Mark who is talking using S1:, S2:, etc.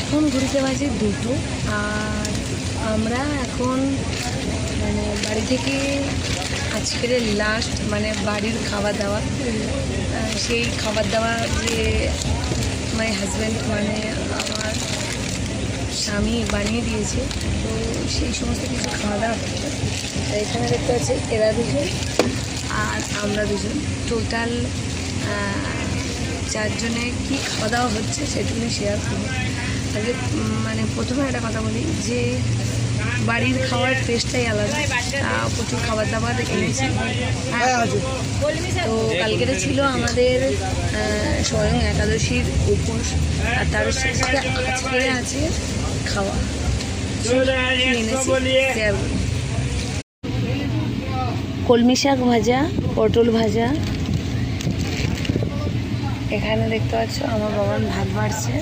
S1: এখন ঘুরতে বাজে 2টো। আর আমরা এখন মানে বাড়ি থেকে আজকের লাস্ট মানে বাড়ির খাওয়া দাওয়া, সেই খাবার দাওয়া যে মাই হাজব্যান্ড মানে আমার স্বামী বানিয়ে দিয়েছে, তো সেই সমস্ত কিছু খাওয়া দাওয়া হচ্ছে। আর এখানে দেখতে পাচ্ছি এরা দুজন আর আমরা দুজন, টোটাল 4 জনে কী খাওয়া দাওয়া হচ্ছে সেটুকুনি শেয়ার করবো। আগে মানে প্রথমে একটা কথা বলি যে বাড়ির খাওয়ার টেস্টটাই আলাদা। প্রচুর খাবার দাবার এনেছি। তো কালকেরে ছিল আমাদের স্বয়ং একাদশীর উপোস, আর তার সাথে আজকে আছে খাওয়া। কলমি শাক ভাজা, পটল ভাজা। এখানে দেখতে পাচ্ছ আমার বাবা ভাত বাড়ছে।